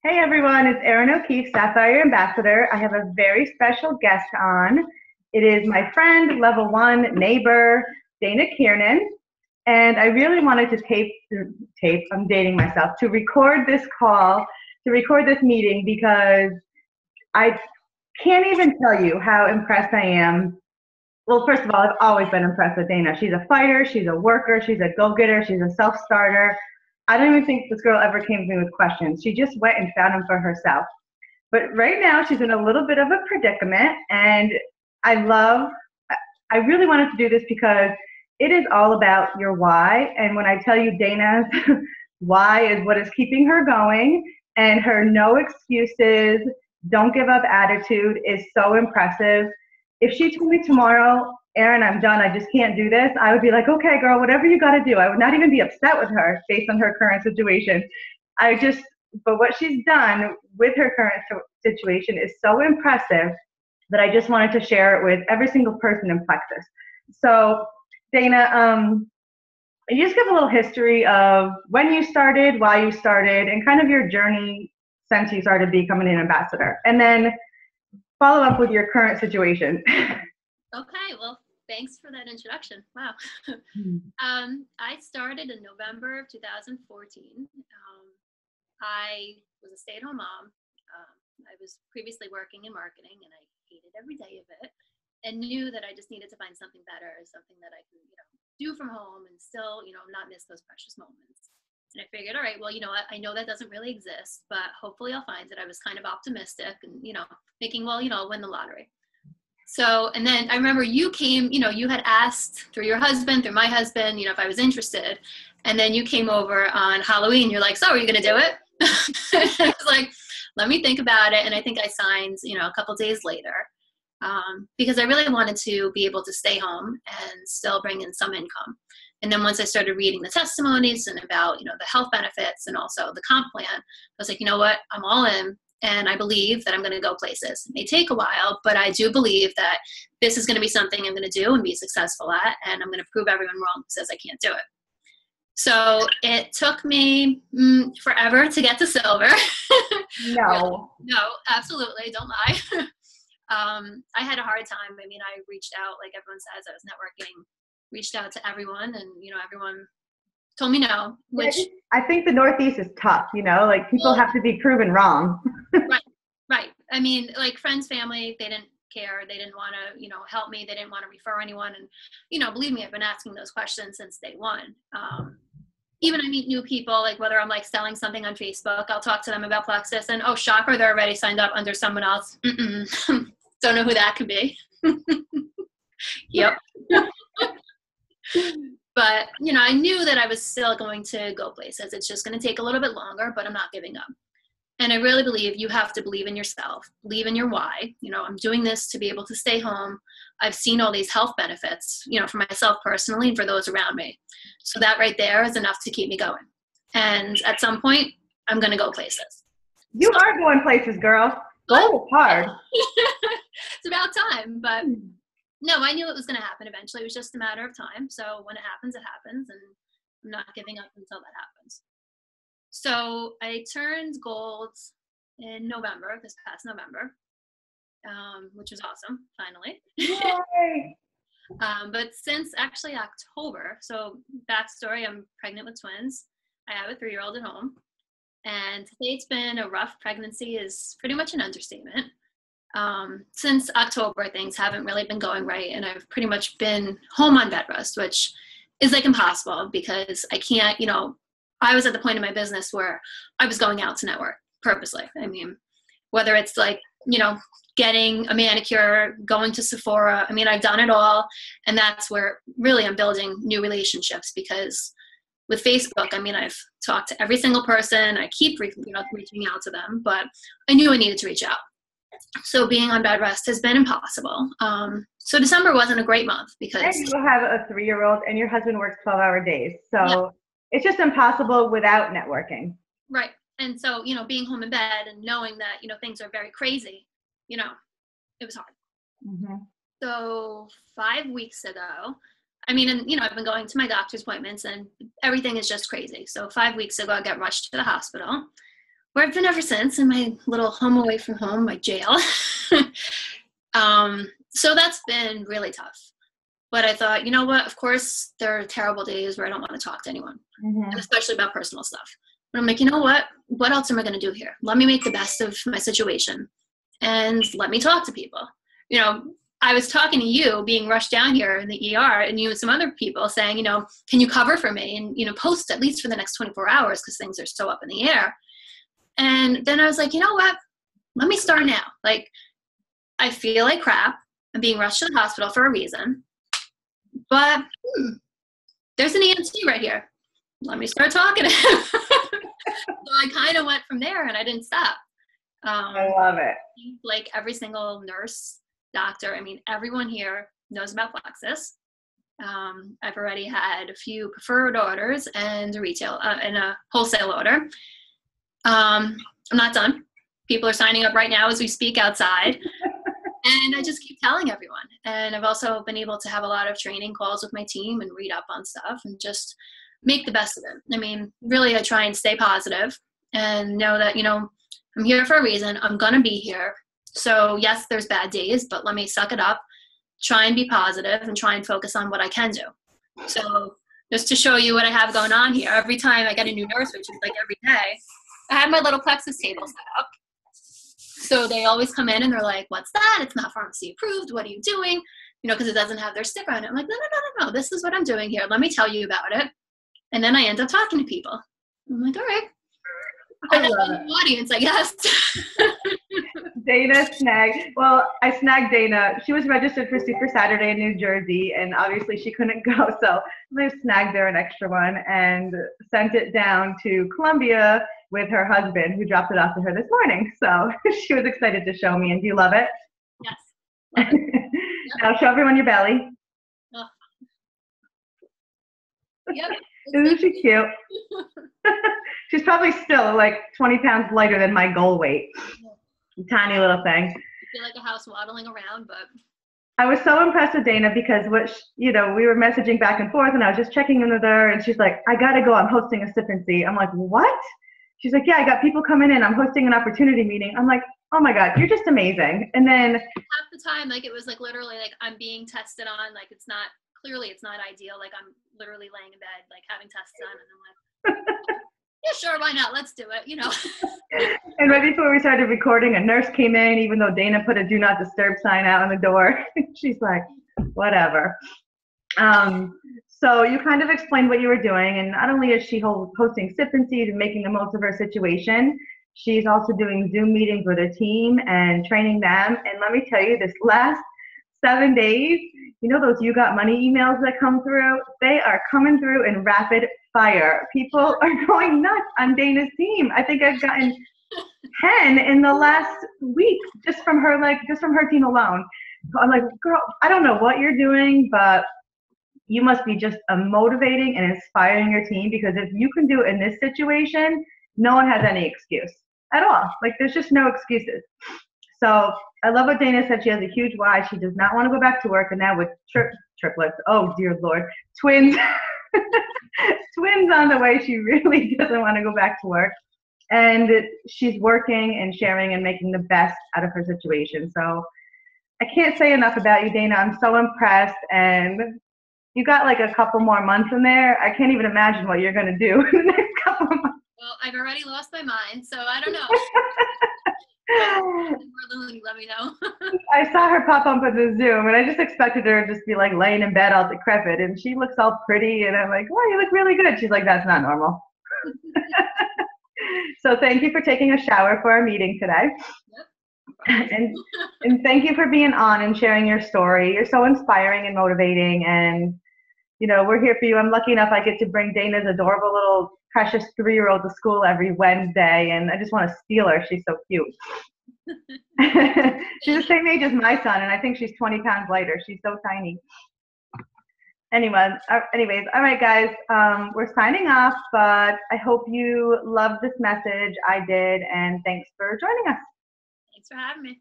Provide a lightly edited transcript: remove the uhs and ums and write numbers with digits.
Hey everyone, it's Erin O'Keefe, Sapphire Ambassador. I have a very special guest on. It is my friend, level one neighbor, Dana Kiernan. And I really wanted to I'm dating myself, to record this call, to record this meeting because I can't even tell you how impressed I am. Well, first of all, I've always been impressed with Dana. She's a fighter, she's a worker, she's a go-getter, she's a self-starter. I don't even think this girl ever came to me with questions. She just went and found them for herself. But right now, she's in a little bit of a predicament, and I love, I really wanted to do this because it is all about your why. And when I tell you Dana's why is what is keeping her going, and her no excuses, don't give up attitude is so impressive. If she told me tomorrow, Erin, I'm done, I just can't do this, I would be like, okay, girl, whatever you got to do. I would not even be upset with her based on her current situation. I just, but what she's done with her current situation is so impressive that I just wanted to share it with every single person in Plexus. So, Dana, you just give a little history of when you started, why you started, and kind of your journey since you started becoming an ambassador. And then follow up with your current situation. Okay, well, thanks for that introduction. Wow. I started in November of 2014. I was a stay-at-home mom. I was previously working in marketing, and I hated every day of it, and knew that I just needed to find something better, something that I could, do from home and still, not miss those precious moments. And I figured, all right, well, I know that doesn't really exist, but hopefully I'll find it. I was kind of optimistic and, thinking, well, I'll win the lottery. So, and then I remember you came, you had asked through your husband, through my husband, if I was interested. And then you came over on Halloween. You're like, so are you going to do it? I was like, let me think about it. And I think I signed, a couple days later, because I really wanted to be able to stay home and still bring in some income. And then once I started reading the testimonies and about, the health benefits and also the comp plan, I was like, you know what, I'm all in. And I believe that I'm going to go places. It may take a while, but I do believe that this is going to be something I'm going to do and be successful at. And I'm going to prove everyone wrong who says I can't do it. So it took me forever to get to silver. No. No, absolutely. Don't lie. I had a hard time. I mean, I reached out, like everyone says, I was networking, reached out to everyone, and, everyone told me no, which I think the Northeast is tough, like people have to be proven wrong. Right. I mean, like friends, family, they didn't care. They didn't want to, help me. They didn't want to refer anyone. And, believe me, I've been asking those questions since day one. Even I meet new people, like whether I'm like selling something on Facebook, I'll talk to them about Plexus and, oh, shocker, they're already signed up under someone else. Don't know who that could be. Yep. But, I knew that I was still going to go places. It's just going to take a little bit longer, but I'm not giving up. And I really believe you have to believe in yourself, believe in your why. I'm doing this to be able to stay home. I've seen all these health benefits, for myself personally and for those around me. So that right there is enough to keep me going. And at some point, I'm going to go places. You are going places, girl. Goal is hard. It's about time, but no, I knew it was going to happen eventually. It was just a matter of time. So when it happens, it happens. And I'm not giving up until that happens. So I turned gold in November, this past November, which was awesome, finally. Yay! But since actually October, so backstory, I'm pregnant with twins. I have a 3-year-old at home. And to say it's been a rough pregnancy is pretty much an understatement. Since October, things haven't really been going right. And I've pretty much been home on bed rest, which is like impossible because I can't, I was at the point in my business where I was going out to network purposely. I mean, whether it's like, getting a manicure, going to Sephora. I mean, I've done it all. And that's where really I'm building new relationships because with Facebook, I mean, I've talked to every single person. I keep reaching out to them, but I knew I needed to reach out. So being on bed rest has been impossible. So December wasn't a great month because— And you have a 3-year-old and your husband works 12-hour days. So It's just impossible without networking. Right. And so, being home in bed and knowing that, things are very crazy, it was hard. Mm-hmm. So 5 weeks ago, I mean, and, I've been going to my doctor's appointments and everything is just crazy. So 5 weeks ago, I got rushed to the hospital. where I've been ever since, in my little home away from home, my jail. So that's been really tough. But I thought, you know what? Of course, there are terrible days where I don't want to talk to anyone, and especially about personal stuff. But I'm like, you know what? What else am I going to do here? Let me make the best of my situation, and let me talk to people. You know, I was talking to you, being rushed down here in the ER, and you and some other people saying, you know, can you cover for me and, you know, post at least for the next 24 hours because things are so up in the air. And then I was like, you know what? Let me start now. Like, I feel like crap. I'm being rushed to the hospital for a reason. But there's an EMT right here. Let me start talking to him. So I kind of went from there, and I didn't stop. I love it. Like every single nurse, doctor, I mean, everyone here knows about Plexus. I've already had a few preferred orders and a retail and a wholesale order. I'm not done. People are signing up right now as we speak outside. And I just keep telling everyone. And I've also been able to have a lot of training calls with my team and read up on stuff and just make the best of it. I mean, really, I try and stay positive and know that, you know, I'm here for a reason. I'm going to be here. So yes, there's bad days, but let me suck it up, try and be positive, and try and focus on what I can do. So just to show you what I have going on here, every time I get a new nurse, which is like every day, I have my little Plexus table set up. So they always come in and they're like, what's that? It's not pharmacy approved. What are you doing? You know, because it doesn't have their sticker on it. I'm like, no. This is what I'm doing here. Let me tell you about it. And then I end up talking to people. I'm like, all right. I have an audience, I guess. Dana snagged. Well, I snagged Dana. She was registered for Super Saturday in New Jersey, and obviously she couldn't go. So I snagged her an extra one and sent it down to Columbia with her husband, who dropped it off to her this morning. So she was excited to show me. And do you love it? Yes. Love it. Yep. Now show everyone your belly. Oh. Yep. Isn't she cute? She's probably still like 20 pounds lighter than my goal weight. Tiny little thing. I feel like a house waddling around, but I was so impressed with Dana because we were messaging back and forth, and I was just checking in with her, and she's like, I gotta go, I'm hosting a sip and see. I'm like, what? She's like, yeah, I got people coming in, I'm hosting an opportunity meeting. I'm like, oh my God, you're just amazing. And then half the time, like, it was like literally like I'm being tested on, like it's not ideal. Like I'm literally laying in bed, like having tests done, and I'm like, yeah, sure, why not? Let's do it, you know. And right before we started recording, a nurse came in, even though Dana put a do not disturb sign out on the door. She's like, whatever. So you kind of explained what you were doing, and not only is she hosting Sip and Seed and making the most of her situation, she's also doing Zoom meetings with her team and training them. And let me tell you, this last 7 days, you know those You Got Money emails that come through? They are coming through in rapid fire. People are going nuts on Dana's team. I think I've gotten 10 in the last week just from her team alone. So I'm like, girl, I don't know what you're doing, but you must be just motivating and inspiring your team, because if you can do it in this situation, no one has any excuse at all. Like, there's just no excuses. So I love what Dana said. She has a huge why. She does not want to go back to work, and now with triplets, oh dear Lord, twins, twins on the way, she really doesn't want to go back to work. And she's working and sharing and making the best out of her situation. So I can't say enough about you, Dana. I'm so impressed. And you got like a couple more months in there. I can't even imagine what you're going to do in the next couple of months. Well, I've already lost my mind, so I don't know. Let me know. I saw her pop up on the Zoom, and I just expected her to just be like laying in bed all decrepit, and she looks all pretty, and I'm like, wow, you look really good. She's like, that's not normal. So thank you for taking a shower for our meeting today. Yep. And thank you for being on and sharing your story. You're so inspiring and motivating, and you know, we're here for you. I'm lucky enough I get to bring Dana's adorable little precious 3-year-old to school every Wednesday, and I just want to steal her. She's so cute. She's the same age as my son, and I think she's 20 pounds lighter. She's so tiny. Anyways, all right, guys, we're signing off, but I hope you loved this message. I did, and thanks for joining us. Thanks for having me.